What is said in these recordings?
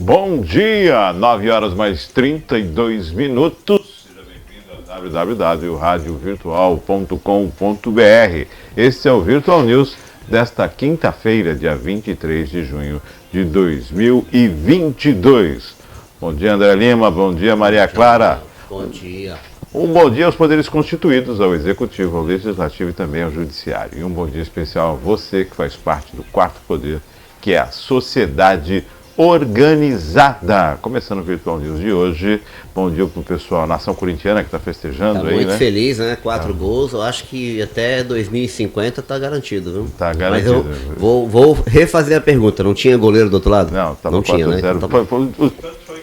Bom dia, 9 horas mais 32 minutos. Seja bem-vindo a www.radiovirtual.com.br. Este é o Virtual News desta quinta-feira, dia 23 de junho de 2022. Bom dia, André Lima. Bom dia, Maria Clara. Bom dia. Um bom dia aos poderes constituídos, ao Executivo, ao Legislativo e também ao Judiciário. E um bom dia especial a você que faz parte do quarto poder, que é a sociedade organizada. Começando o Virtual News de hoje. Bom dia para o pessoal, a nação corintiana que está festejando aí, muito né? feliz, né? 4 gols, eu acho que até 2050 tá garantido, viu? Tá garantido. Mas eu vou refazer a pergunta, não tinha goleiro do outro lado? Não, tá não tinha, né? Então, foi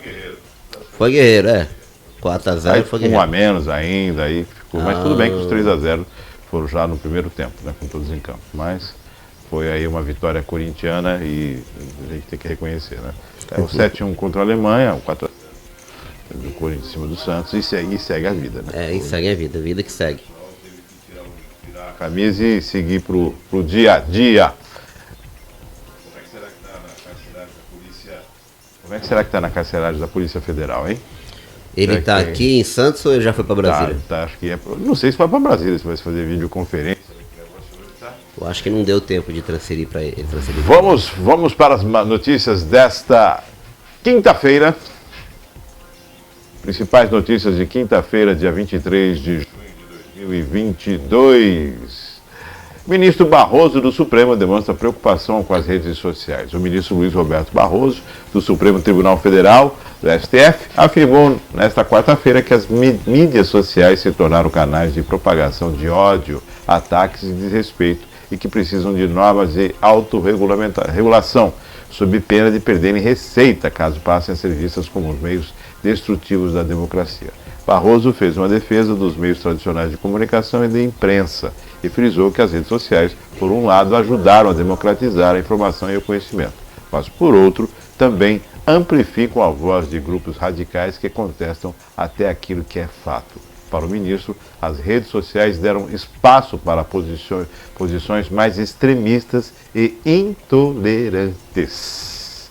Guerreiro. Foi Guerreiro, é. 4-0 foi Guerreiro. Um a menos ainda, aí ficou. Mas tudo bem que os 3-0 foram já no primeiro tempo, né? Com todos em campo. Mas foi aí uma vitória corintiana e a gente tem que reconhecer, né? É o 7-1 contra a Alemanha, o 4-0 do Corinthians em cima do Santos e segue a vida, né? E segue a vida que segue. Teve que tirar a camisa e seguir pro dia a dia. Como é que será que tá na carceragem da polícia? Como é que será que tá na carceragem da Polícia Federal, hein? Ele tá aqui em Santos ou ele já foi para Brasília? Acho que é. Não sei se vai para Brasília, se vai fazer videoconferência. Eu acho que não deu tempo de transferir para ele. Vamos para as notícias desta quinta-feira. Principais notícias de quinta-feira, dia 23 de junho de 2022. Ministro Barroso do Supremo demonstra preocupação com as redes sociais. O ministro Luiz Roberto Barroso, do Supremo Tribunal Federal, do STF, afirmou nesta quarta-feira que as mídias sociais se tornaram canais de propagação de ódio, ataques e desrespeito e que precisam de normas de autorregulação, sob pena de perderem receita caso passem a ser vistas como os meios destrutivos da democracia. Barroso fez uma defesa dos meios tradicionais de comunicação e da imprensa e frisou que as redes sociais, por um lado, ajudaram a democratizar a informação e o conhecimento, mas, por outro, também amplificam a voz de grupos radicais que contestam até aquilo que é fato. Para o ministro, as redes sociais deram espaço para posições mais extremistas e intolerantes.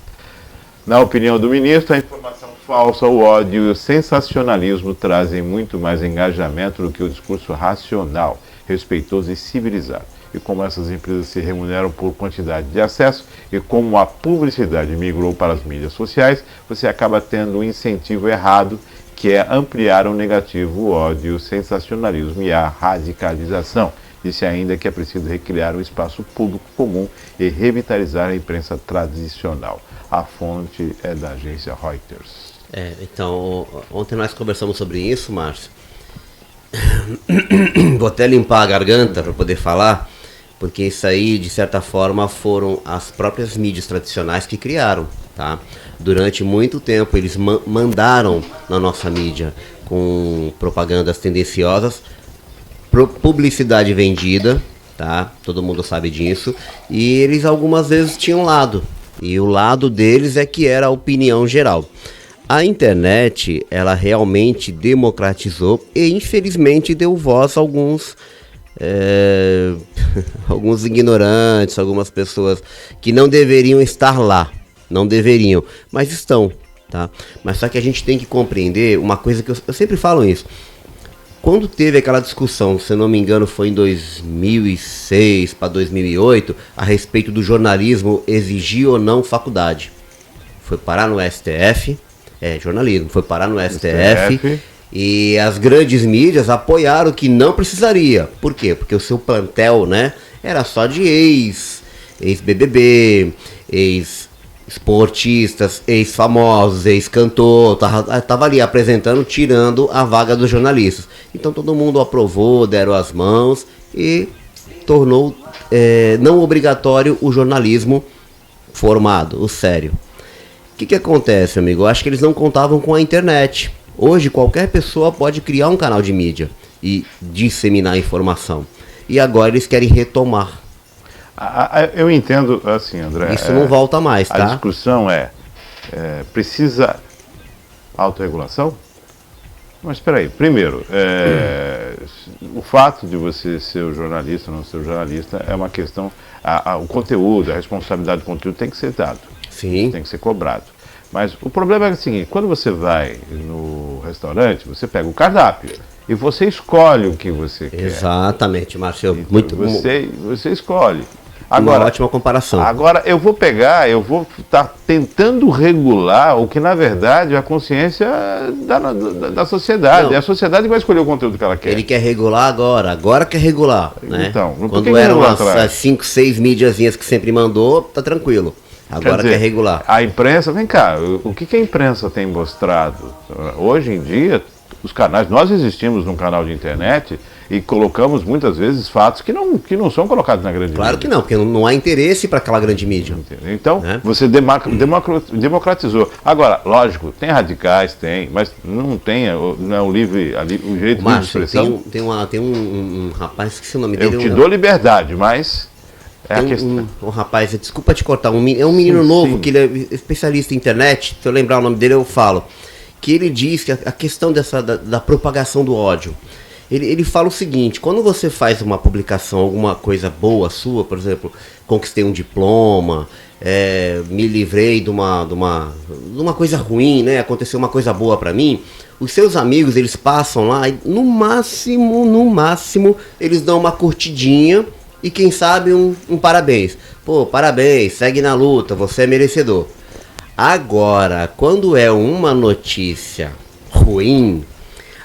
Na opinião do ministro, a informação falsa, o ódio e o sensacionalismo trazem muito mais engajamento do que o discurso racional, respeitoso e civilizado. E como essas empresas se remuneram por quantidade de acesso e como a publicidade migrou para as mídias sociais, você acaba tendo um incentivo errado, que é ampliar o negativo, o ódio, o sensacionalismo e a radicalização. Disse ainda que é preciso recriar um espaço público comum e revitalizar a imprensa tradicional. A fonte é da agência Reuters. Então, ontem nós conversamos sobre isso, Márcio. Vou até limpar a garganta para poder falar, porque isso aí, de certa forma, foram as próprias mídias tradicionais que criaram, tá? Durante muito tempo, eles mandaram na nossa mídia com propagandas tendenciosas, publicidade vendida, tá? Todo mundo sabe disso. E eles algumas vezes tinham lado. E o lado deles é que era a opinião geral. A internet, ela realmente democratizou e infelizmente deu voz a alguns alguns ignorantes, algumas pessoas que não deveriam estar lá, não deveriam, mas estão, tá? Mas só que a gente tem que compreender uma coisa que eu sempre falo isso. Quando teve aquela discussão, se eu não me engano foi em 2006 para 2008, a respeito do jornalismo exigir ou não faculdade, foi parar no STF, jornalismo, foi parar no STF. E as grandes mídias apoiaram que não precisaria. Por quê? Porque o seu plantel, né, era só de ex-BBB, ex-esportistas, ex-famosos, ex-cantor. Tava ali apresentando, tirando a vaga dos jornalistas. Então todo mundo aprovou, deram as mãos e tornou não obrigatório o jornalismo formado, o sério. O que acontece, amigo? Eu acho que eles não contavam com a internet. Hoje, qualquer pessoa pode criar um canal de mídia e disseminar informação. E agora eles querem retomar. Eu entendo, assim, André... Isso não volta mais, tá? A discussão precisa autorregulação? Mas espera aí, primeiro, o fato de você ser o jornalista ou não ser o jornalista é uma questão... o conteúdo, a responsabilidade do conteúdo tem que ser dado. Sim. Tem que ser cobrado. Mas o problema é o seguinte, quando você vai no restaurante, você pega o cardápio e você escolhe o que você quer. Exatamente, Márcio. Então, Muito você escolhe. Agora, uma ótima comparação. Agora eu vou estar tentando regular o que na verdade é a consciência da sociedade. É a sociedade que vai escolher o conteúdo que ela quer. Ele quer regular agora quer regular. Né? Então, quando eram as 5, 6 mídiazinhas que sempre mandou, tá tranquilo. Agora quer regular. A imprensa, vem cá, o que a imprensa tem mostrado? Hoje em dia, os canais, nós existimos num canal de internet e colocamos muitas vezes fatos que não são colocados na grande mídia. Claro que não, porque não há interesse para aquela grande mídia. Então, você democratizou. Agora, lógico, tem radicais, mas não tem o direito de expressão. Tem um rapaz, esqueci o nome dele. Eu te dou liberdade, mas... Um rapaz, desculpa te cortar, é um menino novo, que ele é especialista em internet, se eu lembrar o nome dele eu falo, que ele diz que a questão da propagação do ódio, ele fala o seguinte: quando você faz uma publicação, alguma coisa boa sua, por exemplo, conquistei um diploma, me livrei de uma coisa ruim, né? Aconteceu uma coisa boa pra mim, os seus amigos, eles passam lá e no máximo, eles dão uma curtidinha e quem sabe um parabéns. Pô, parabéns, segue na luta, você é merecedor. Agora, quando é uma notícia ruim,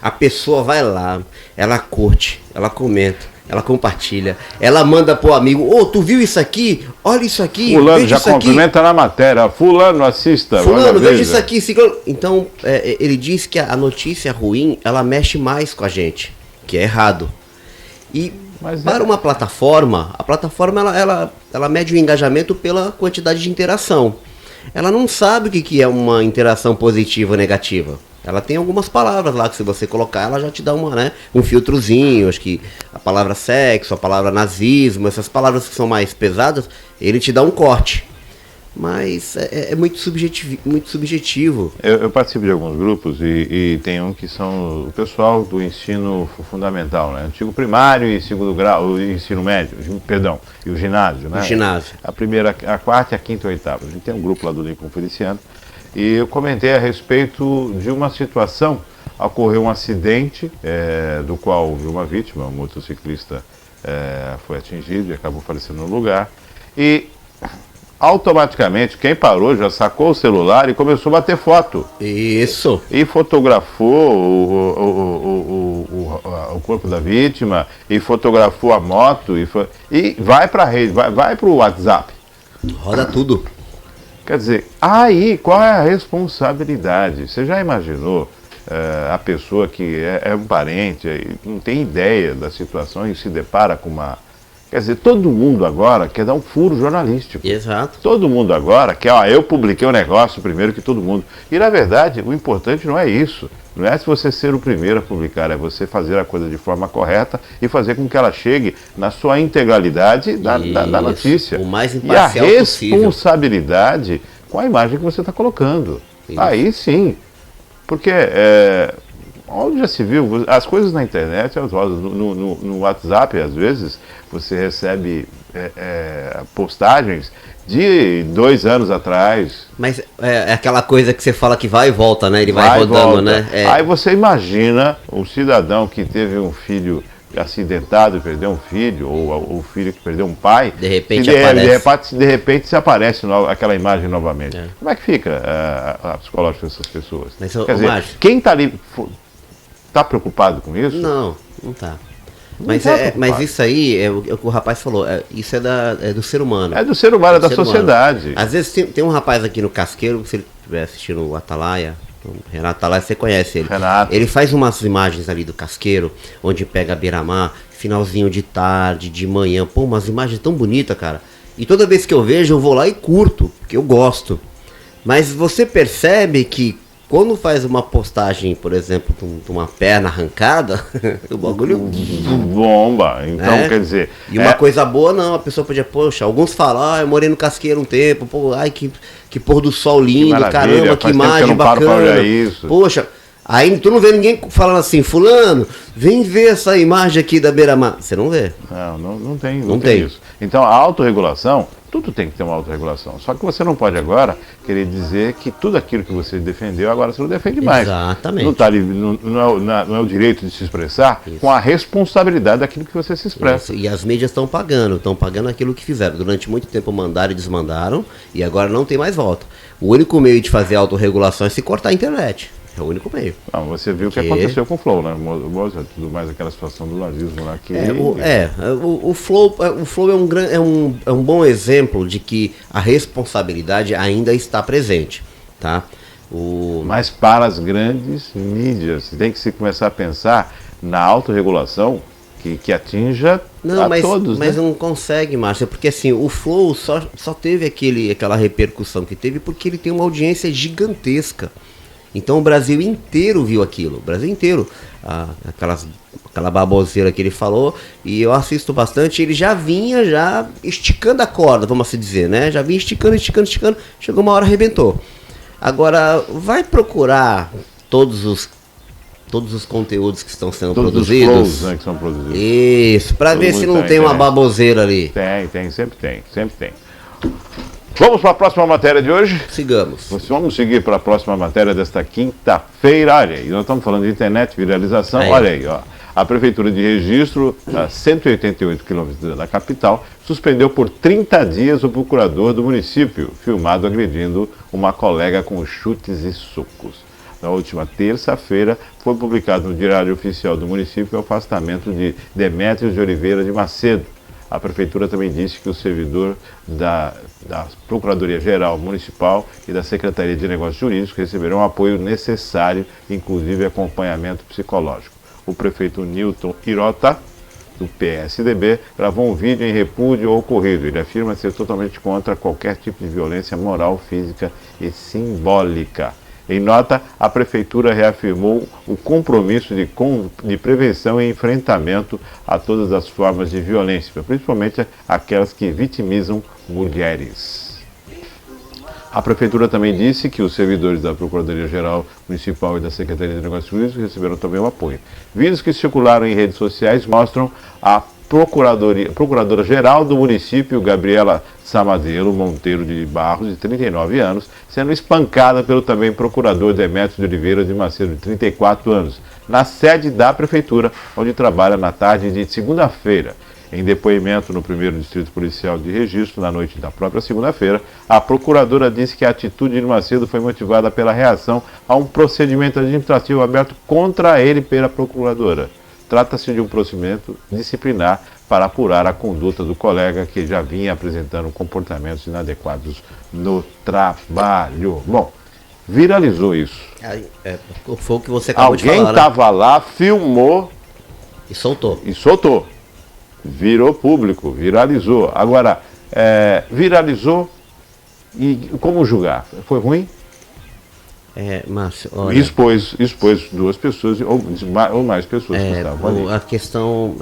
a pessoa vai lá, ela curte, ela comenta, ela compartilha, ela manda pro amigo: ô, tu viu isso aqui? Olha isso aqui. Fulano já complementa na matéria. Fulano, assista. Fulano, veja isso aqui. Então, ele diz que a notícia ruim, ela mexe mais com a gente, que é errado. E para uma plataforma, a plataforma ela mede o engajamento pela quantidade de interação. Ela não sabe o que é uma interação positiva ou negativa. Ela tem algumas palavras lá que, se você colocar, ela já te dá um filtrozinho. Acho que a palavra sexo, a palavra nazismo, essas palavras que são mais pesadas, ele te dá um corte. Mas é muito subjetivo. Eu participo de alguns grupos e tem um que são o pessoal do ensino fundamental, né? Antigo primário e segundo grau, o ensino médio, perdão, e o ginásio, né? O ginásio. A primeira, a quarta, a quinta e a oitava. A gente tem um grupo lá do Lincoln Feliciano e eu comentei a respeito de uma situação. Ocorreu um acidente do qual houve uma vítima, um motociclista foi atingido e acabou falecendo no lugar. E automaticamente, quem parou já sacou o celular e começou a bater foto. Isso. E fotografou o corpo da vítima, e fotografou a moto, e vai para a rede, vai para o WhatsApp. Roda tudo. Quer dizer, aí qual é a responsabilidade? Você já imaginou a pessoa que é um parente, não tem ideia da situação e se depara com uma... Quer dizer, todo mundo agora quer dar um furo jornalístico. Exato. Todo mundo agora quer, eu publiquei o negócio primeiro que todo mundo. E na verdade, o importante não é isso. Não é se você ser o primeiro a publicar, é você fazer a coisa de forma correta e fazer com que ela chegue na sua integralidade da notícia. O mais imparcial possível. E a possível. Responsabilidade com a imagem que você está colocando. Isso. Aí sim. Porque... onde já se viu, as coisas na internet, no WhatsApp, às vezes, você recebe postagens de 2 anos atrás. Mas é aquela coisa que você fala que vai e volta, né? Ele vai rodando, né? Aí você imagina um cidadão que teve um filho acidentado, perdeu um filho, ou o filho que perdeu um pai. De repente aparece. De repente se aparece aquela imagem novamente. Como é que fica a psicológica dessas pessoas? Mas, quer dizer, quem está ali... Está preocupado com isso? Não está. Mas isso aí é o que o rapaz falou. Isso é do ser humano. É do ser humano, é da sociedade. Humano. Às vezes tem um rapaz aqui no Casqueiro, se ele estiver assistindo o Atalaia, o Renato Atalaia, você conhece ele. Renato. Ele faz umas imagens ali do Casqueiro, onde pega a beira-mar, finalzinho de tarde, de manhã. Pô, umas imagens tão bonitas, cara. E toda vez que eu vejo, eu vou lá e curto, porque eu gosto. Mas você percebe que quando faz uma postagem, por exemplo, de uma perna arrancada, o bagulho bomba. Então, quer dizer... E uma coisa boa, não. A pessoa podia, poxa, alguns falam, eu morei no Casqueiro um tempo, pô, ai, que pôr do sol lindo, caramba, que imagem bacana. Isso. Poxa, aí tu não vê ninguém falando assim, fulano, vem ver essa imagem aqui da beira-mar. Você não vê. Não tem isso. Então, a autorregulação Tudo tem que ter uma autorregulação. Só que você não pode agora querer dizer que tudo aquilo que você defendeu, agora você não defende mais. Exatamente. Não, não é o direito de se expressar com a responsabilidade daquilo que você se expressa. Isso. E as mídias estão pagando aquilo que fizeram. Durante muito tempo mandaram e desmandaram, e agora não tem mais volta. O único meio de fazer autorregulação é se cortar a internet. É o único meio. Não, você viu o que aconteceu com o Flow, né? Mozart, tudo mais, aquela situação do nazismo lá que... O Flow é um bom exemplo de que a responsabilidade ainda está presente, tá? Mas para as grandes mídias, tem que se começar a pensar na autorregulação que atinja todos. Mas né? não consegue, Márcia, porque assim, o Flow só teve aquela repercussão que teve porque ele tem uma audiência gigantesca. Então o Brasil inteiro viu aquilo, o Brasil inteiro, aquela baboseira que ele falou, e eu assisto bastante, ele já vinha esticando a corda, vamos assim dizer, né? Já vinha esticando, chegou uma hora, arrebentou. Agora, vai procurar todos os conteúdos que estão sendo produzidos. Todos os flows, né, que são produzidos. Isso, para ver se não tem uma baboseira ali. Sempre tem. Vamos para a próxima matéria de hoje? Sigamos. Vamos seguir para a próxima matéria desta quinta-feira. Olha aí, nós estamos falando de internet, viralização. Olha aí, ó. A Prefeitura de Registro, a 188 quilômetros da capital, suspendeu por 30 dias o procurador do município, filmado agredindo uma colega com chutes e socos. Na última terça-feira, foi publicado no Diário Oficial do município o afastamento de Demétrios de Oliveira de Macedo. A Prefeitura também disse que o servidor da Procuradoria-Geral Municipal e da Secretaria de Negócios Jurídicos receberão o apoio necessário, inclusive acompanhamento psicológico. O prefeito Newton Hirota, do PSDB, gravou um vídeo em repúdio ao ocorrido. Ele afirma ser totalmente contra qualquer tipo de violência moral, física e simbólica. Em nota, a Prefeitura reafirmou o compromisso de prevenção e enfrentamento a todas as formas de violência, principalmente aquelas que vitimizam mulheres. A Prefeitura também disse que os servidores da Procuradoria-Geral Municipal e da Secretaria de Negócios Jurídicos receberam também o apoio. Vídeos que circularam em redes sociais mostram a Procuradora-Geral do município, Gabriela Samadelo Monteiro de Barros, de 39 anos, sendo espancada pelo também procurador Demétrio de Oliveira de Macedo, de 34 anos, na sede da Prefeitura, onde trabalha na tarde de segunda-feira. Em depoimento no 1º Distrito Policial de Registro, na noite da própria segunda-feira, a procuradora disse que a atitude de Macedo foi motivada pela reação a um procedimento administrativo aberto contra ele pela procuradora. Trata-se de um procedimento disciplinar para apurar a conduta do colega que já vinha apresentando comportamentos inadequados no trabalho. Bom, viralizou isso. Foi o que você acabou de falar. Alguém estava lá, filmou e soltou. Virou público, viralizou. Agora, viralizou e como julgar? Foi ruim? Márcio, olha, expôs duas pessoas ou mais pessoas que estavam ali. A questão,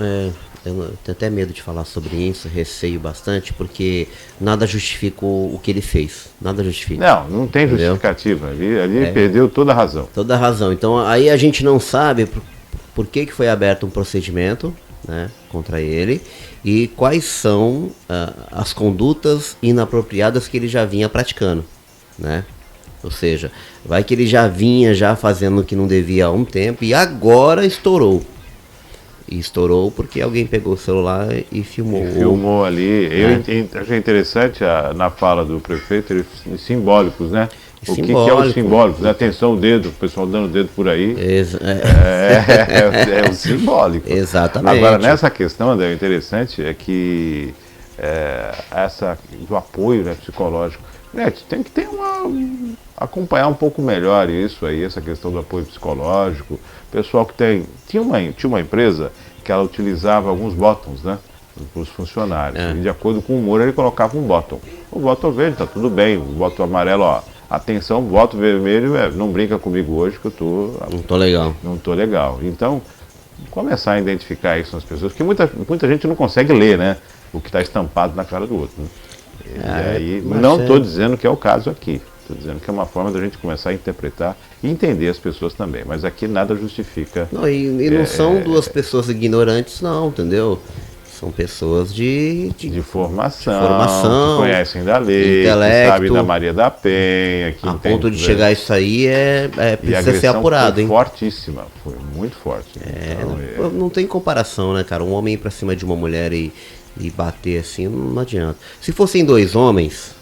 eu tenho até medo de falar sobre isso, receio bastante, porque nada justifica o que ele fez. Nada justifica. Não tem justificativa. Ali perdeu toda a razão. Toda a razão. Então aí a gente não sabe por que foi aberto um procedimento, né, contra ele e quais são as condutas inapropriadas que ele já vinha praticando, né? Ou seja, vai que ele já vinha fazendo o que não devia há um tempo e agora estourou. E estourou porque alguém pegou o celular e filmou. Filmou ali. Eu achei interessante na fala do prefeito, simbólicos, né? O que é o simbólico? Atenção, o dedo, o pessoal dando o dedo por aí. É o simbólico. Exatamente. Agora, nessa questão, André, o interessante é que essa do apoio, né, psicológico, né, tem que ter acompanhar um pouco melhor isso aí, essa questão do apoio psicológico. Pessoal que tinha uma empresa que ela utilizava alguns botões, né, para os funcionários. E de acordo com o humor, ele colocava um botão. O botão verde tá tudo bem, o botão amarelo, ó, atenção, voto vermelho, não brinca comigo hoje que eu não tô legal. Não tô legal. Então, começar a identificar isso nas pessoas, porque muita gente não consegue ler, né, o que está estampado na cara do outro, né? E aí, não estou dizendo que é o caso aqui. Estou dizendo que é uma forma da gente começar a interpretar e entender as pessoas também. Mas aqui nada justifica. Não, e não são duas pessoas ignorantes, não, entendeu? São pessoas de formação, que conhecem da lei, intelecto, que sabem da Maria da Penha. Que a ponto de chegar isso aí precisa ser apurado, foi hein? Fortíssima, foi muito forte. Não tem comparação, né, cara? Um homem ir pra cima de uma mulher e bater assim, não adianta. Se fossem dois homens,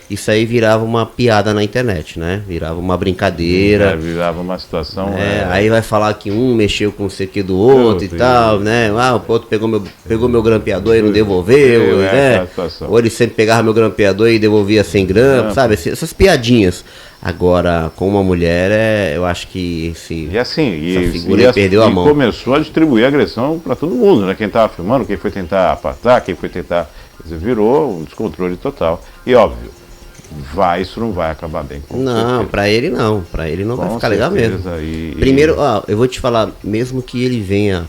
isso aí virava uma piada na internet, né? Virava uma brincadeira. Virava uma situação. Aí vai falar que um mexeu com o CQ do outro e tal, né? O outro pegou meu grampeador e não devolveu, né? Ou ele sempre pegava meu grampeador e devolvia 100 gramas, sabe? Essas piadinhas. Agora, com uma mulher, eu acho que essa figura perdeu a mão. E começou a distribuir agressão para todo mundo, né? Quem estava filmando, quem foi tentar apartar, quem foi tentar... virou um descontrole total. E óbvio, isso não vai acabar bem. Não, para ele não vai ficar legal mesmo. Primeiro, eu vou te falar, mesmo que ele venha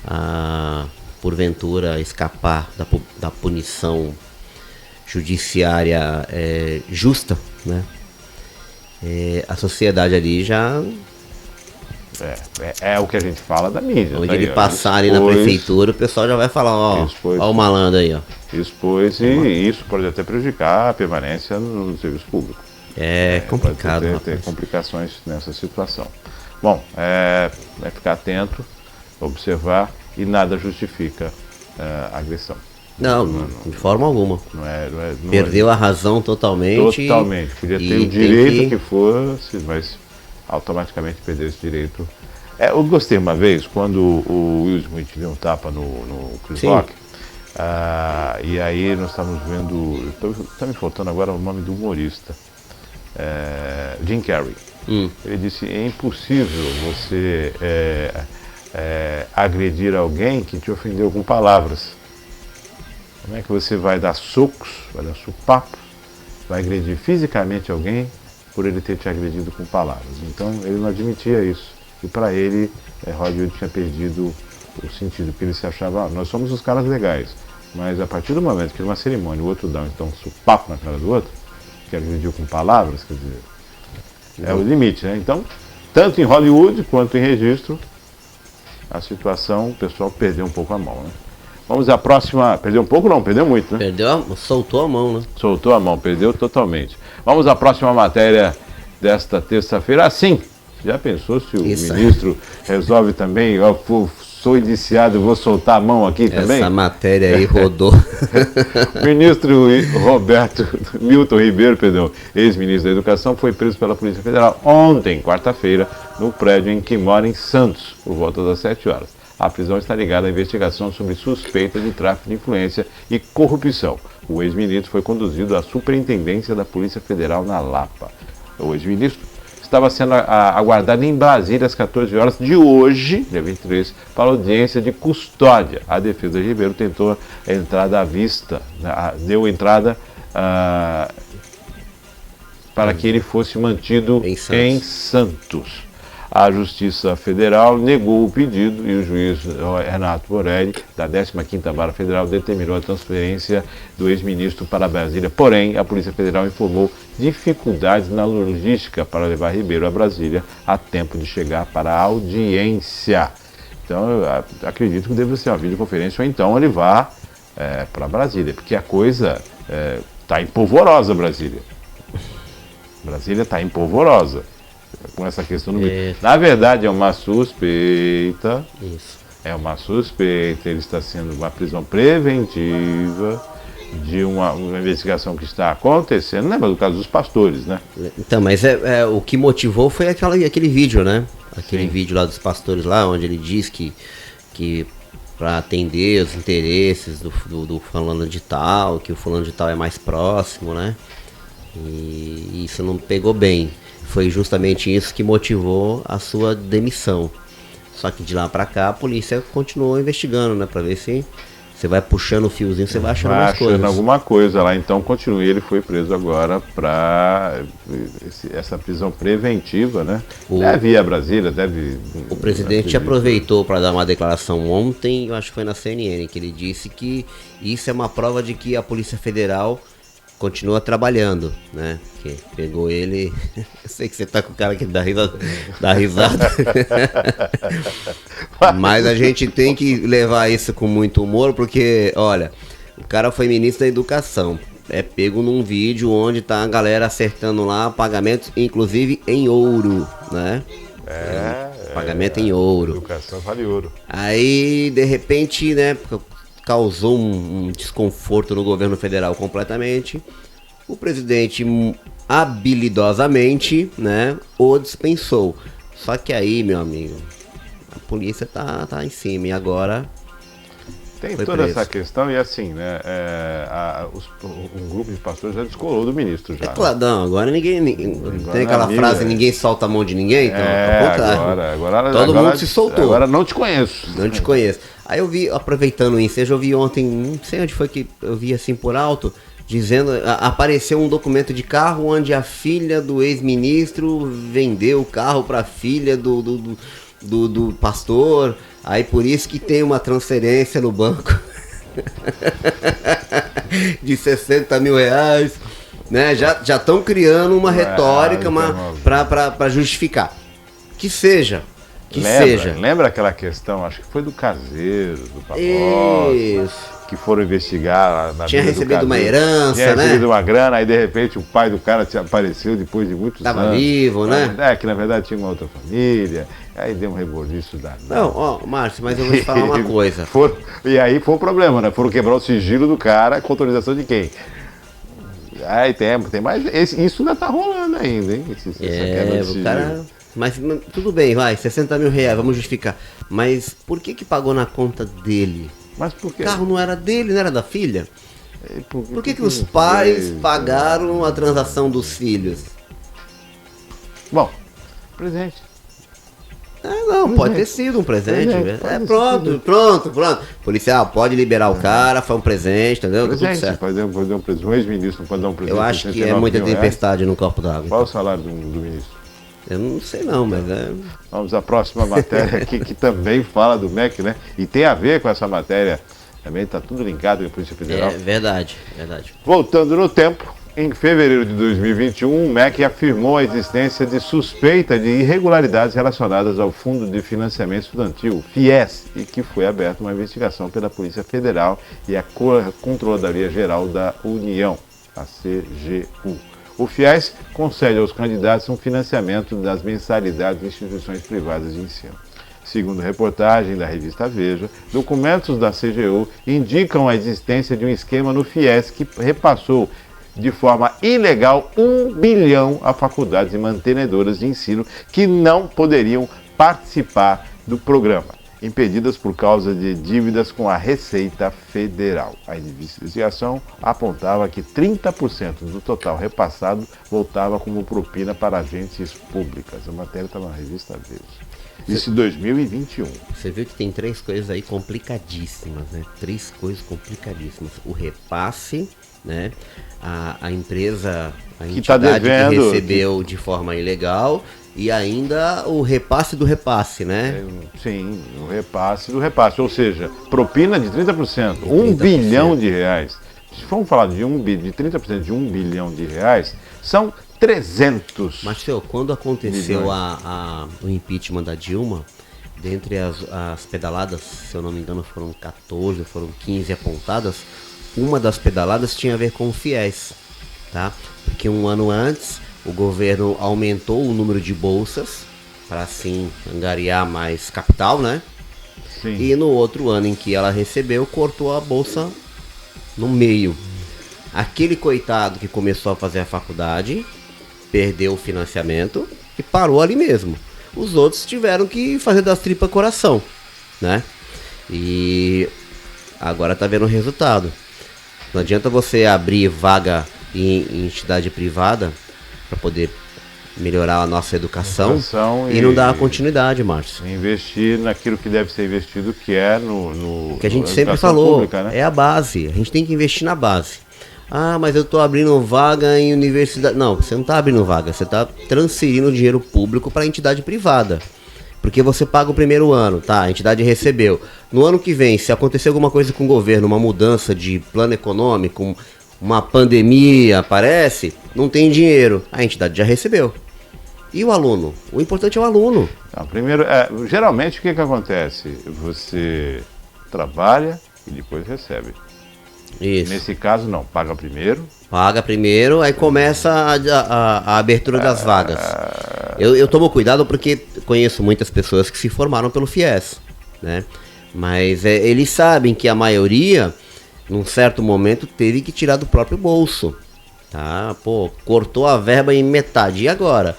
a, porventura, escapar da punição judiciária justa, né? A sociedade ali já... É o que a gente fala da mídia. Onde ele passar ali na prefeitura, o pessoal já vai falar, ó o malandro aí, ó. Expôs e isso pode até prejudicar a permanência no serviço público. É complicado. Pode ter complicações nessa situação. Bom, vai ficar atento, observar, e nada justifica a agressão. Não, de forma alguma. Não Perdeu a razão totalmente. Totalmente. Podia ter o direito que fosse, mas automaticamente perdeu esse direito. Eu gostei uma vez, quando o Will Smith deu um tapa no Chris Rock, e aí nós estávamos vendo, está me faltando agora o nome do humorista, Jim Carrey. Ele disse, é impossível você agredir alguém que te ofendeu com palavras. Como é que você vai dar socos, vai dar supapos, vai agredir fisicamente alguém por ele ter te agredido com palavras? Então ele não admitia isso. E para ele, Hollywood tinha perdido o sentido, porque ele se achava, nós somos os caras legais, mas a partir do momento que numa cerimônia o outro dá um supapo na cara do outro, que agrediu com palavras, quer dizer, é o limite, né? Então, tanto em Hollywood quanto em registro, a situação, o pessoal perdeu um pouco a mão, né? Vamos à próxima. Perdeu um pouco não, perdeu muito, né? Soltou a mão, né? Soltou a mão, perdeu totalmente. Vamos à próxima matéria desta terça-feira. Sim, já pensou se o ministro resolve também, sou indiciado, vou soltar a mão aqui também? Essa matéria aí rodou. Ministro Milton Ribeiro, ex-ministro da Educação, foi preso pela Polícia Federal ontem, quarta-feira, no prédio em que mora em Santos, por volta das 7 horas. A prisão está ligada à investigação sobre suspeita de tráfico de influência e corrupção. O ex-ministro foi conduzido à Superintendência da Polícia Federal na Lapa. O ex-ministro estava sendo aguardado em Brasília às 14 horas de hoje, dia 23, para audiência de custódia. A defesa de Ribeiro tentou a entrada à vista, deu entrada para que ele fosse mantido em Santos. A Justiça Federal negou o pedido e o juiz Renato Borelli, da 15ª Vara Federal, determinou a transferência do ex-ministro para Brasília. Porém, a Polícia Federal informou dificuldades na logística para levar Ribeiro a Brasília a tempo de chegar para a audiência. Então, eu acredito que deve ser uma videoconferência ou então ele vá para Brasília, porque a coisa está empolvorosa, Brasília. Brasília está empolvorosa com essa questão do... Na verdade, é uma suspeita. Isso. É uma suspeita. Ele está sendo uma prisão preventiva de uma investigação que está acontecendo. Lembra do caso dos pastores, né? Então, mas o que motivou foi aquele vídeo, né? Aquele vídeo lá dos pastores lá, onde ele diz que para atender os interesses do fulano de tal, que o fulano de tal é mais próximo, né? E isso não pegou bem. Foi justamente isso que motivou a sua demissão. Só que de lá pra cá a polícia continuou investigando, né? Pra ver se você vai puxando o fiozinho, você vai achando mais coisas. Alguma coisa lá, então continue. Ele foi preso agora para essa prisão preventiva, né? Deve ir a Brasília, O presidente aproveitou para dar uma declaração ontem, eu acho que foi na CNN, que ele disse que isso é uma prova de que a Polícia Federal continua trabalhando, né? Que pegou ele. Eu sei que você tá com o cara que dá risada. Mas a gente tem que levar isso com muito humor, porque, olha, o cara foi ministro da Educação. É pego num vídeo onde tá a galera acertando lá pagamentos, inclusive em ouro, né? Pagamento em ouro. Educação vale ouro. Aí, de repente, né, causou um desconforto no governo federal completamente. O presidente, habilidosamente, né, o dispensou. Só que aí, meu amigo, a polícia tá em cima e agora... Tem toda essa questão e assim, né? Um grupo de pastores já descolou do ministro já. É claro, não, agora ninguém agora tem aquela frase, ninguém solta a mão de ninguém, então todo mundo se soltou. Agora não te conheço. Não te conheço. Aí eu vi, aproveitando o ensejo, eu vi ontem, não sei onde foi que eu vi assim por alto, dizendo, apareceu um documento de carro onde a filha do ex-ministro vendeu o carro para a filha do pastor, aí por isso que tem uma transferência no banco de 60 mil reais, né? Já estão criando uma retórica para justificar. Que seja. Lembra aquela questão, acho que foi do caseiro, do Barbosa, que foram investigar na tinha recebido uma herança, tinha recebido uma grana, aí de repente o pai do cara apareceu depois de muitos anos. Tava vivo, né? Que na verdade tinha uma outra família, aí deu um reboliço danado. Não, Márcio, mas eu vou te falar uma coisa. E aí foi o problema, né? Foram quebrar o sigilo do cara com autorização de quem? Aí tem mais, isso ainda tá rolando ainda, hein? O cara... Mas tudo bem, vai, 60 mil reais, vamos justificar. Mas por que pagou na conta dele? Mas por quê? O carro não era dele, não era da filha? Por que os pais pagaram a transação dos filhos? Bom, presente. Não, pode ter sido um presente. Pronto. Policial, pode liberar o cara, foi um presente, entendeu? Presente, tudo certo. Pode dar um presente. Um ex-ministro não pode dar um presente. Eu acho que é muita tempestade no copo d'água. Qual é o salário do ministro? Eu não sei não, mas Vamos à próxima matéria aqui, que também fala do MEC, né? E tem a ver com essa matéria, também está tudo linkado com a Polícia Federal. É verdade. Voltando no tempo, em fevereiro de 2021, o MEC afirmou a existência de suspeita de irregularidades relacionadas ao Fundo de Financiamento Estudantil, FIES, e que foi aberta uma investigação pela Polícia Federal e a Controladoria Geral da União, a CGU. O FIES concede aos candidatos um financiamento das mensalidades de instituições privadas de ensino. Segundo reportagem da revista Veja, documentos da CGU indicam a existência de um esquema no FIES que repassou de forma ilegal 1 bilhão a faculdades e mantenedoras de ensino que não poderiam participar do programa, impedidas por causa de dívidas com a Receita Federal. A investigação apontava que 30% do total repassado voltava como propina para agências públicas. A matéria estava na revista Veja. Isso em 2021. Você viu que tem 3 coisas aí complicadíssimas, né? 3 coisas complicadíssimas. O repasse, né? A empresa, a que entidade tá devendo, que recebeu de forma ilegal, e ainda o repasse do repasse, né? Sim, o repasse do repasse, ou seja, propina de 30%, 1 bilhão de reais. Se formos falar de 30% de 1 bilhão de reais, são 300. Marcelo, quando aconteceu o impeachment da Dilma, dentre as pedaladas, se eu não me engano foram 14, foram 15 apontadas, uma das pedaladas tinha a ver com o FIES, tá? Porque um ano antes o governo aumentou o número de bolsas para assim angariar mais capital, né? Sim. E no outro ano em que ela recebeu, cortou a bolsa no meio. Aquele coitado que começou a fazer a faculdade perdeu o financiamento e parou ali mesmo. Os outros tiveram que fazer das tripas coração, né? E agora tá vendo o resultado. Não adianta você abrir vaga em entidade privada para poder melhorar a nossa educação e não dar continuidade, Márcio. Investir naquilo que deve ser investido, que é no que a gente sempre falou, pública, né? É a base. A gente tem que investir na base. Ah, mas eu estou abrindo vaga em universidade. Não, você não está abrindo vaga, você está transferindo dinheiro público para entidade privada. Porque você paga o primeiro ano, tá? A entidade recebeu. No ano que vem, se acontecer alguma coisa com o governo, uma mudança de plano econômico, uma pandemia aparece, não tem dinheiro, a entidade já recebeu. E o aluno? O importante é o aluno. Então, primeiro, geralmente o que acontece? Você trabalha e depois recebe. Isso. Nesse caso não, paga primeiro. Paga primeiro, aí começa a abertura das vagas. Eu tomo cuidado porque conheço muitas pessoas que se formaram pelo FIES, né? Mas eles sabem que a maioria, num certo momento, teve que tirar do próprio bolso. Tá? Pô, cortou a verba em metade. E agora?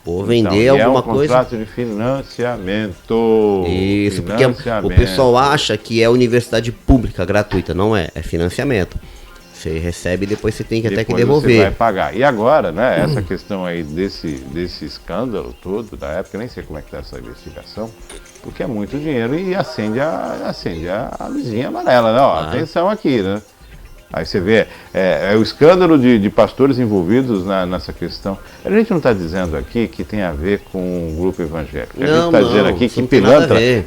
Pô, vender alguma coisa. É um contrato de financiamento. Isso, porque o pessoal acha que é universidade pública, gratuita. Não é, é financiamento. Você recebe e depois você tem que até que devolver. Você vai pagar. E agora, né, essa questão aí desse escândalo todo da época, nem sei como é que está essa investigação, porque é muito dinheiro e acende a luzinha amarela, né? Ó, atenção aqui, né? Aí você vê, o escândalo de pastores envolvidos nessa questão. A gente não está dizendo aqui que tem a ver com o grupo evangélico. A gente está dizendo aqui que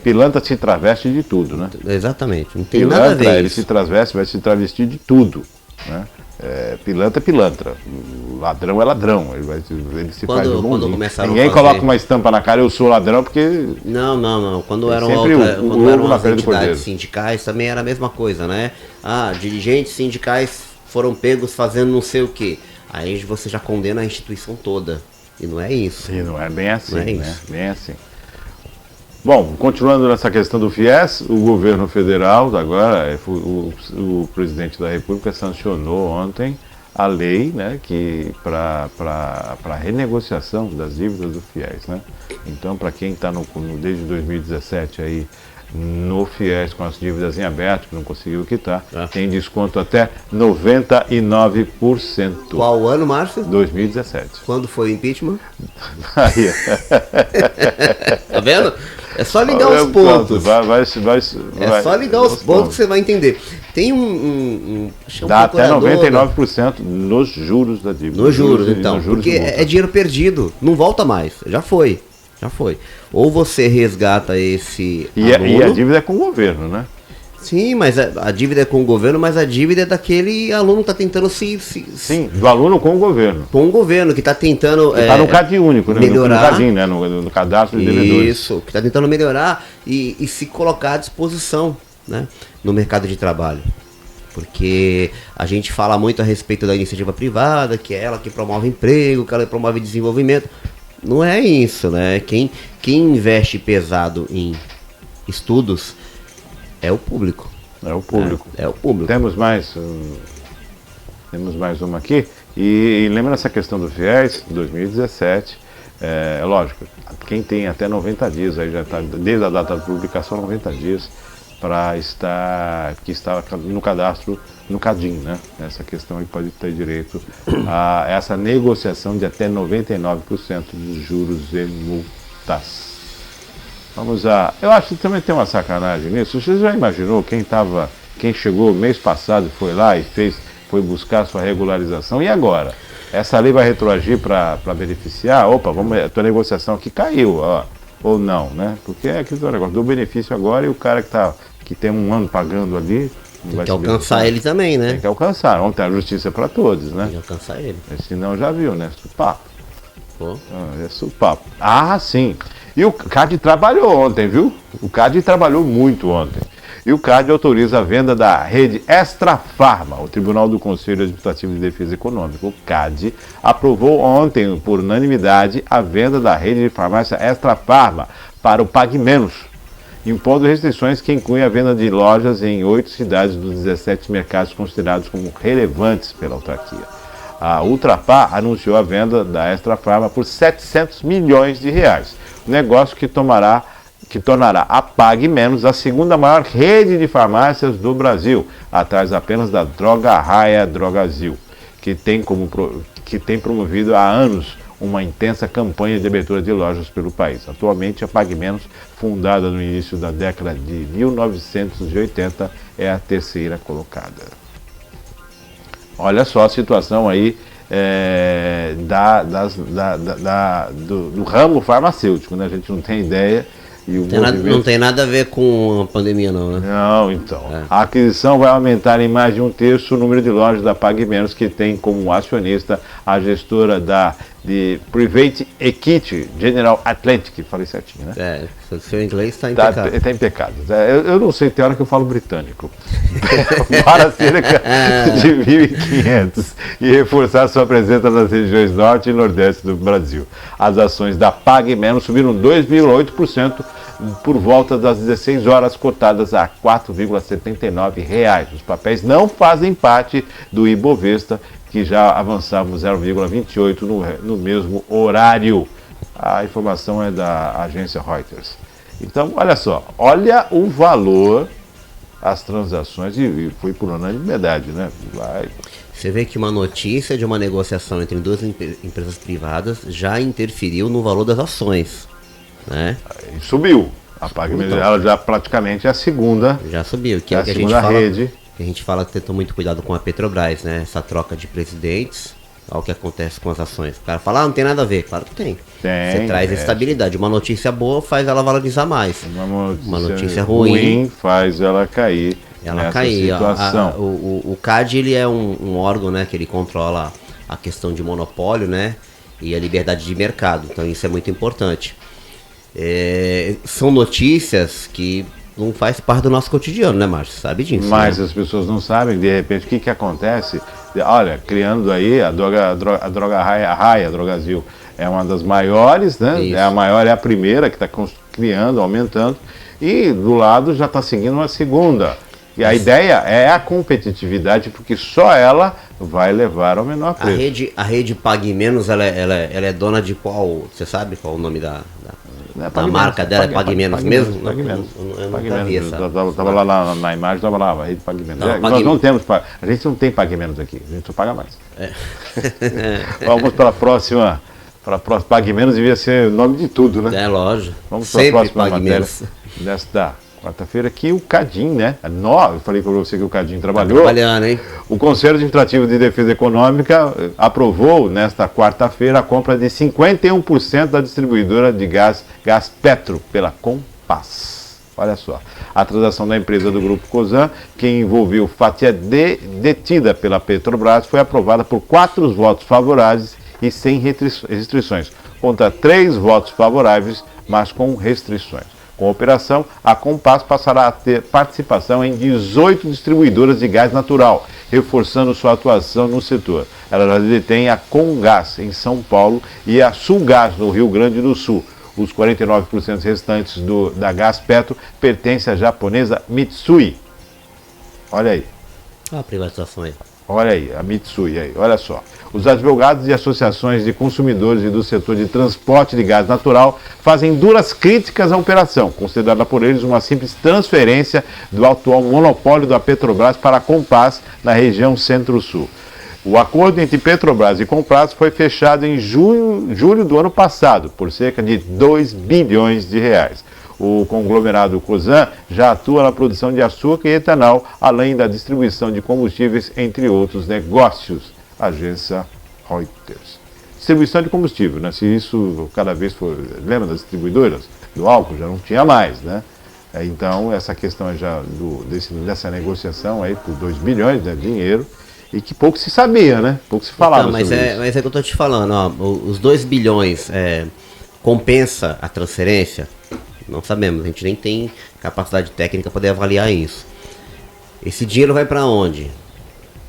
pilantra se traveste de tudo, né? Exatamente, não tem nada a ver. Ele se traveste, vai se travestir de tudo, né? Pilantra é pilantra, ladrão é ladrão, ele se faz de bonzinho. Ninguém coloca uma estampa na cara, eu sou ladrão, porque... Não, quando eram as entidades sindicais também era a mesma coisa, né? Dirigentes sindicais foram pegos fazendo não sei o que, aí você já condena a instituição toda, e não é isso. E não é bem assim, né? Bem assim. Bom, continuando nessa questão do FIES, o governo federal, agora, o presidente da República sancionou ontem a lei, né, para renegociação das dívidas do FIES, né? Então, para quem está desde 2017 aí no FIES com as dívidas em aberto, que não conseguiu quitar, tem desconto até 99%. Qual ano, Márcio? 2017. Quando foi o impeachment? Tá vendo? É só ligar os pontos. É só ligar os pontos que você vai entender. Tem dá até 99% nos juros da dívida. Nos juros, então. Porque é dinheiro perdido. Não volta mais. Já foi. Ou você resgata esse aluno. E a dívida é com o governo, né? Sim, mas a dívida é com o governo, mas a dívida é daquele aluno que está tentando Sim, do aluno com o governo. Com o governo, que está tentando... Está no CAD único, né? Melhorar. No CADIM, né? No cadastro de devedores. Isso, que está tentando melhorar e se colocar à disposição, né? No mercado de trabalho. Porque a gente fala muito a respeito da iniciativa privada, que é ela que promove emprego, que ela promove desenvolvimento. Não é isso, né? Quem investe pesado em estudos... é o público. É o público. É o público. Temos mais uma aqui. E lembra essa questão do FIES, 2017. Lógico, quem tem até 90 dias, aí já está, desde a data da publicação, 90 dias, para que está no cadastro, no CADIM, né? Essa questão aí pode ter direito a essa negociação de até 99% dos juros e multas. Vamos eu acho que também tem uma sacanagem nisso. Você já imaginou quem chegou mês passado, foi lá e foi buscar a sua regularização, e agora? Essa lei vai retroagir para beneficiar? Opa, a tua negociação aqui caiu, ou não, né? Porque é aquele negócio do benefício agora, e o cara que tem um ano pagando ali... Tem que alcançar ele também, né? Tem que alcançar, vamos ter a justiça para todos, né? Tem que alcançar ele. Senão já viu, né? Supapo. É supapo. Sim. E o CAD trabalhou ontem, viu? O CAD trabalhou muito ontem. E o CAD autoriza a venda da rede Extra Farma. O Tribunal do Conselho Administrativo de Defesa Econômica, o CAD, aprovou ontem, por unanimidade, a venda da rede de farmácia Extra Farma para o Pague Menos, impondo restrições que incluem a venda de lojas em 8 cidades dos 17 mercados considerados como relevantes pela autarquia. A Ultrapar anunciou a venda da Extra Farma por 700 milhões de reais. Negócio que tornará a Pague Menos a segunda maior rede de farmácias do Brasil, atrás apenas da Droga Raia Drogazil, que tem promovido há anos uma intensa campanha de abertura de lojas pelo país. Atualmente, a Pague Menos, fundada no início da década de 1980, é a terceira colocada. Olha só a situação aí do ramo farmacêutico, né? A gente não tem ideia E o Não tem nada a ver com a pandemia, não, né? Não, então. A aquisição vai aumentar em mais de 1/3 o número de lojas da Pague Menos, que tem como acionista a gestora de Private Equity General Atlantic. Falei certinho, né? Seu inglês está impecável. Está impecável. Eu não sei, tem hora que eu falo britânico. Para cerca de 1.500 e reforçar sua presença nas regiões norte e nordeste do Brasil. As ações da Pague Menos subiram 2,8% por volta das 16 horas, cotadas a R$ 4,79. Os papéis não fazem parte do Ibovespa, que já avançava 0,28 no mesmo horário. A informação é da agência Reuters. Então, olha só, olha o valor, as transações, e foi por unanimidade, né? Você vê que uma notícia de uma negociação entre duas empresas privadas já interferiu no valor das ações, né? E subiu. A Pague Menos, ela já praticamente é a segunda. Já subiu, que é o que a gente fala. Que a gente fala que tem que ter muito cuidado com a Petrobras, né? Essa troca de presidentes, olha o que acontece com as ações. O cara fala, não tem nada a ver. Claro que tem. Você traz estabilidade. Uma notícia boa faz ela valorizar mais. Uma notícia ruim faz ela cair. Ela cair. O CAD, ele é um órgão, né? Que ele controla a questão de monopólio, né? E a liberdade de mercado. Então isso é muito importante. São notícias que não faz parte do nosso cotidiano, né, Márcio? Sabe disso. Mas né? As pessoas não sabem, de repente, o que acontece. Olha, criando aí a droga Raia, a Drogazil, é uma das maiores, né? Isso. É a primeira que está criando, aumentando, e do lado já está seguindo uma segunda. E a ideia é a competitividade, porque só ela vai levar ao menor preço. A rede Pague Menos, ela é dona de qual? Você sabe qual é o nome da marca dela? É Pague Menos mesmo? Pague Menos. Eu não vi essa. Estava lá na imagem, estava lá, a rede Pague Menos. A gente não tem Pague Menos aqui, a gente só paga mais. Vamos para a próxima. Pague Menos devia ser o nome de tudo, né? É, lógico. Vamos para a próxima matéria desta quarta-feira, que o Cadim, né? Eu falei para você que o Cadim trabalhou. Tá trabalhando, hein? O Conselho Administrativo de Defesa Econômica aprovou nesta quarta-feira a compra de 51% da distribuidora de gás Petro pela Compass. Olha só. A transação da empresa do Grupo Cosan, que envolveu fatia detida pela Petrobras, foi aprovada por 4 votos favoráveis e sem restrições, contra 3 votos favoráveis, mas com restrições. Com a operação, a Compass passará a ter participação em 18 distribuidoras de gás natural, reforçando sua atuação no setor. Ela já detém a Comgás, em São Paulo, e a Sulgás, no Rio Grande do Sul. Os 49% restantes da Gás Petro pertencem à japonesa Mitsui. Olha aí. Olha a privatização aí. Olha aí, a Mitsui aí, olha só. Os advogados e associações de consumidores e do setor de transporte de gás natural fazem duras críticas à operação, considerada por eles uma simples transferência do atual monopólio da Petrobras para a Compass na região Centro-Sul. O acordo entre Petrobras e Compass foi fechado em julho do ano passado, por cerca de 2 bilhões de reais. O conglomerado Cosan já atua na produção de açúcar e etanol, além da distribuição de combustíveis, entre outros negócios. Agência Reuters. Distribuição de combustível, né? Se isso cada vez for... Lembra das distribuidoras? Do álcool já não tinha mais, né? Então, essa questão já dessa negociação aí por 2 bilhões de dinheiro, e que pouco se sabia, né? Pouco se falava sobre isso. Mas é que eu estou te falando, ó, os 2 bilhões compensa a transferência? Não sabemos, a gente nem tem capacidade técnica para poder avaliar isso. Esse dinheiro vai para onde?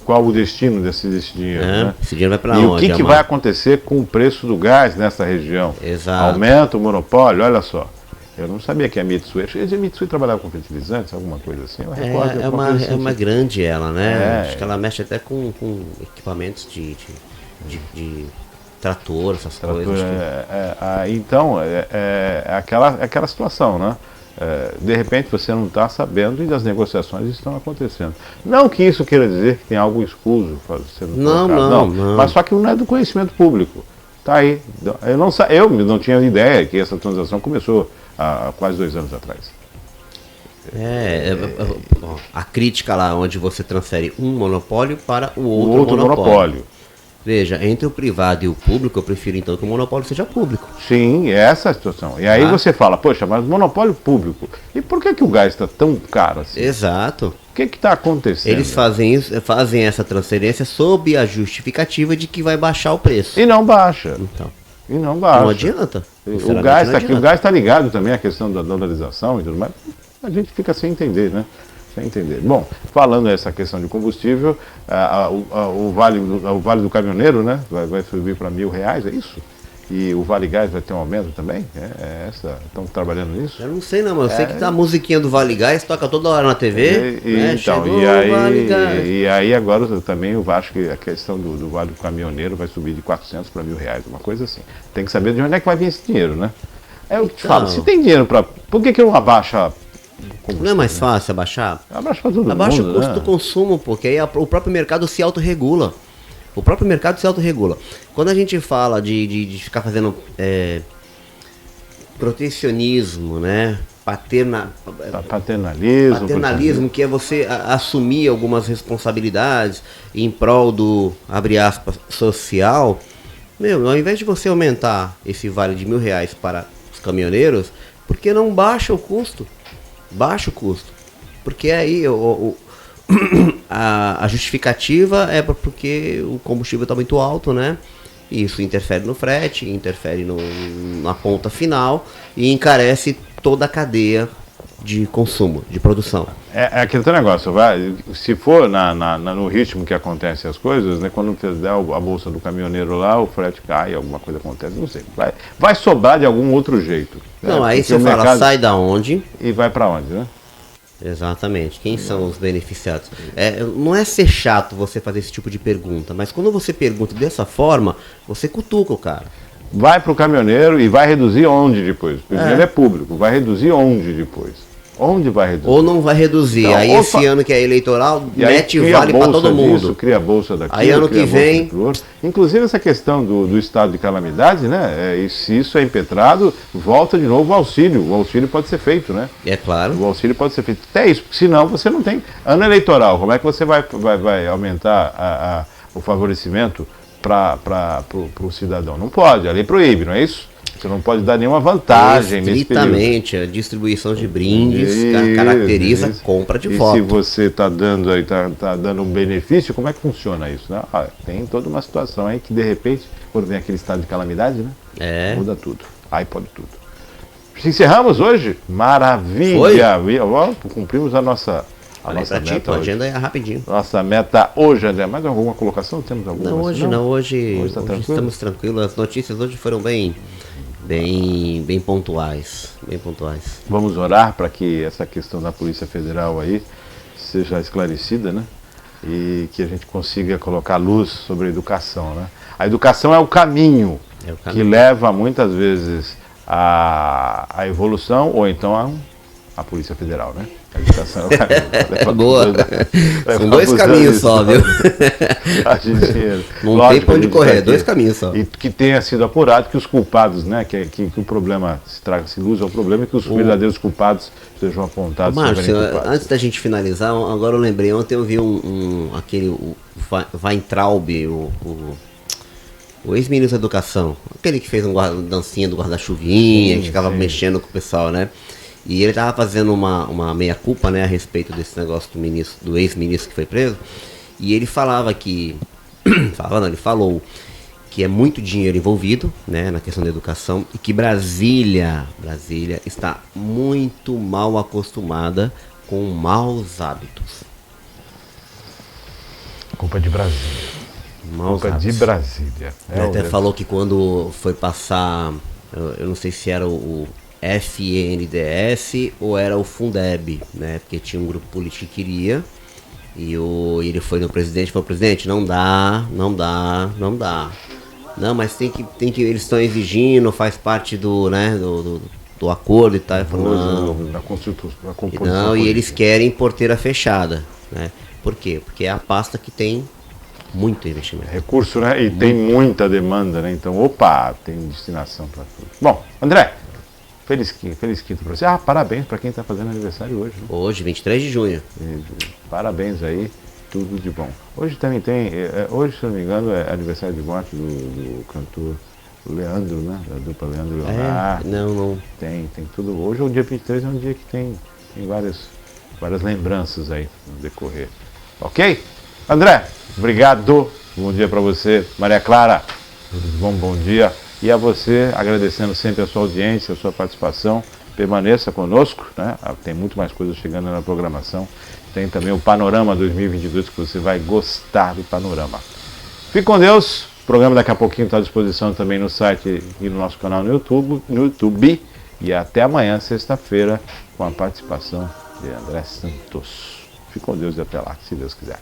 Qual o destino desse dinheiro? Né? Esse dinheiro vai para onde? E o que vai acontecer com o preço do gás nessa região? Exato. Aumenta o monopólio? Olha só. Eu não sabia que a Mitsui... Acho que a Mitsui trabalhava com fertilizantes, alguma coisa assim. É uma grande ela, né? Acho que ela mexe até com equipamentos de trator, essas coisas. Então, aquela situação, né? De repente você não está sabendo e as negociações estão acontecendo. Não que isso queira dizer que tem algo escuso sendo colocado, não. Mas só que não é do conhecimento público. Tá aí. Eu não tinha ideia que essa transação começou há quase 2 anos atrás. A crítica lá onde você transfere um monopólio para o outro monopólio. Veja, entre o privado e o público, eu prefiro então que o monopólio seja público. Sim, é essa a situação. E aí você fala, poxa, mas monopólio público. E por que o gás está tão caro assim? Exato. O que está acontecendo? Eles fazem essa transferência sob a justificativa de que vai baixar o preço. E não baixa. Então, E não baixa. não adianta. O gás está aqui, o gás está ligado também à questão da dolarização e tudo mais. A gente fica sem entender, né? Sem entender. Bom, falando essa questão de combustível, o vale do caminhoneiro, né? Vai subir para R$1.000, é isso? E o Vale Gás vai ter um aumento também? Estão trabalhando nisso? Eu não sei não, mas eu sei que a musiquinha do Vale Gás toca toda hora na TV. Então, e aí agora também eu acho que a questão do Vale do Caminhoneiro vai subir de R$400 para R$1.000, uma coisa assim. Tem que saber de onde é que vai vir esse dinheiro, né? É o que te falo, se tem dinheiro para... Por que não abaixa... Não é mais fácil abaixar? Abaixa para todo mundo, abaixa o custo do consumo, porque aí o próprio mercado se autorregula. O próprio mercado se autorregula. Quando a gente fala de ficar fazendo protecionismo, né? Paternalismo, que é você assumir algumas responsabilidades em prol do, abre aspas, social. Meu, ao invés de você aumentar esse vale de R$1.000 para os caminhoneiros, por que não baixa o custo? Baixa o custo. Porque aí a justificativa é porque o combustível está muito alto, né? E isso interfere no frete, interfere na ponta final e encarece toda a cadeia de consumo, de produção. É aquele teu negócio, se for no ritmo que acontecem as coisas, né, quando der a bolsa do caminhoneiro lá, o frete cai, alguma coisa acontece, não sei. Vai sobrar de algum outro jeito. Não, aí você fala, sai da onde? E vai para onde, né? Exatamente. Quem são os beneficiados? Não é ser chato você fazer esse tipo de pergunta, mas quando você pergunta dessa forma, você cutuca o cara. Vai para o caminhoneiro e vai reduzir onde depois? O dinheiro é público, vai reduzir onde depois? Onde vai reduzir? Ou não vai reduzir. Então, aí esse ano que é eleitoral, mete vale para todo mundo. Disso, cria a bolsa daqui, aí ano que vem... Inclusive essa questão do estado de calamidade, né? Se isso é impetrado, volta de novo o auxílio. O auxílio pode ser feito, né? É claro. O auxílio pode ser feito. Até isso, senão você não tem... Ano eleitoral, como é que você vai aumentar o favorecimento para o cidadão? Não pode, a lei proíbe, não é isso? Você não pode dar nenhuma vantagem nesse período. Estritamente, a distribuição de brindes caracteriza compra de voto. E se você está dando aí, tá dando um benefício, como é que funciona isso? Né? Tem toda uma situação aí que de repente, quando vem aquele estado de calamidade, né? Muda tudo. Aí pode tudo. Encerramos hoje? Maravilha! Cumprimos a nossa meta. A agenda é rapidinho. Nossa meta hoje, André. Mais alguma colocação? Temos alguma? Não, hoje estamos tranquilos. As notícias hoje foram bem pontuais. Vamos orar para que essa questão da Polícia Federal aí seja esclarecida, né? E que a gente consiga colocar luz sobre a educação, né? A educação é o caminho que leva muitas vezes à evolução ou então à Polícia Federal, né? A educação é o caminho. Boa. São dois caminhos só, viu? Não tem pra onde correr, dois caminhos só. E que tenha sido apurado que os culpados, né? Que o problema se traga-se luz ao problema e que os verdadeiros culpados sejam apontados. Márcio, antes da gente finalizar, agora eu lembrei, ontem eu vi aquele Weintraub, o ex-ministro da Educação, aquele que fez dancinha do guarda-chuvinha, que ficava mexendo com o pessoal, né? E ele estava fazendo uma meia-culpa, né, a respeito desse negócio do ex-ministro que foi preso. E ele falava que... ele falou que é muito dinheiro envolvido, né, na questão da educação. E que Brasília está muito mal acostumada com maus hábitos. Culpa de Brasília. Culpa de Brasília. Ele até falou que quando foi passar... Eu não sei se era o FNDS ou era o Fundeb, né? Porque tinha um grupo político que queria e ele foi no presidente e falou: presidente, não dá. Não, mas tem que eles estão exigindo, faz parte do acordo e tal. Ele falou, não, e eles querem porteira fechada, né? Por quê? Porque é a pasta que tem muito investimento. Recurso, né? E tem muita demanda, né? Então, tem destinação para tudo. Bom, André, feliz quinto para você. Parabéns para quem está fazendo aniversário hoje. Né? Hoje, 23 de junho. Parabéns aí. tudo de bom. Hoje também tem, hoje, se eu não me engano, é aniversário de morte do cantor Leandro, né? Da dupla Leandro Leonardo. Não. Tem tudo. Hoje, o dia 23 é um dia que tem várias lembranças aí no decorrer. Ok? André, obrigado. Bom dia para você. Maria Clara, bom dia. E a você, agradecendo sempre a sua audiência, a sua participação. Permaneça conosco, né? Tem muito mais coisas chegando na programação. Tem também o Panorama 2022, que você vai gostar do panorama. Fique com Deus. O programa daqui a pouquinho está à disposição também no site e no nosso canal no YouTube. E até amanhã, sexta-feira, com a participação de André Santos. Fique com Deus e até lá, se Deus quiser.